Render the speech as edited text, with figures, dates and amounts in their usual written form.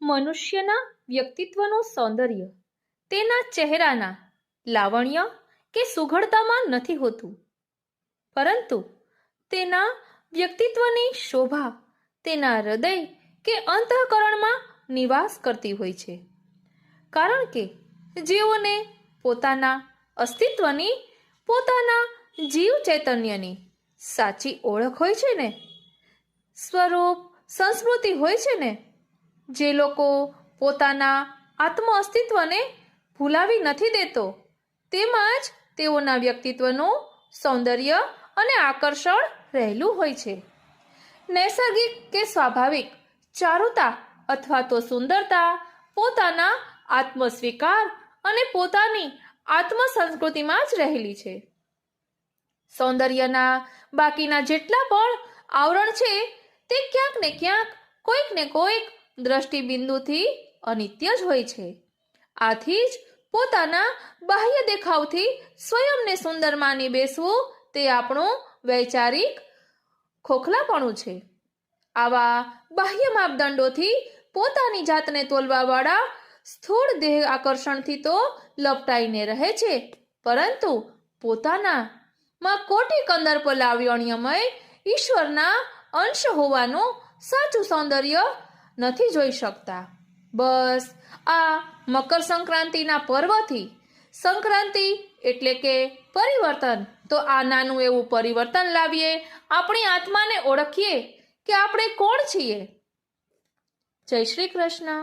મનુષ્યના વ્યક્તિત્વનું સૌંદર્ય તેના ચહેરાના લાવણ્ય કે સુઘડતામાં નથી હોતું, પરંતુ તેના વ્યક્તિત્વની શોભા તેના હૃદય કે અંતઃકરણમાં નિવાસ કરતી હોય છે. કારણ કે જેઓને પોતાના અસ્તિત્વની, પોતાના જીવ ચૈતન્યની સાચી ઓળખ હોય છે ને, સ્વરૂપ સંસ્કૃતિ હોય છે ને, જે લોકો પોતાના આત્મ અસ્તિત્વને ભૂલાવી નથી દેતો, તેમાં જ તેઓના વ્યક્તિત્વનું સૌંદર્ય અને આકર્ષણ રહેલું હોય છે. નૈસર્ગિક કે સ્વાભાવિક ચારુતા અથવા તો સુંદરતા પોતાના આત્મસ્વીકાર અને પોતાની આત્મ સંસ્કૃતિમાં જ રહેલી છે. સૌંદર્યના બાકીના જેટલા પણ આવરણ છે તે ક્યાંક ને ક્યાંક, કોઈક ને કોઈક દ્રષ્ટિબિંદુથી અનિત્ય જ હોય છે. આથી જ પોતાના બાહ્ય દેખાવથી સ્વયંને સુંદર માની બેસવું તે આપણું વૈચારિક ખોખલાપણું છે. આવા બાહ્ય માપદંડોથી પોતાની જાતને તોલવાવાળા સ્થૂળ દેહ આકર્ષણથી તો લપટાઈને રહે છે, પરંતુ પોતાનામાં કોટી કંદર્પ લાવણ્યમય ઈશ્વરના અંશ હોવાનું સાચું સૌંદર્ય નથી જોઈ શકતા. બસ આ મકર સંક્રાંતિના પર્વથી, સંક્રાંતિ એટલે કે પરિવર્તન, તો આ નાનું એવું પરિવર્તન લાવીએ, આપણી આત્માને ઓળખીએ કે આપણે કોણ છીએ. જય શ્રી કૃષ્ણ.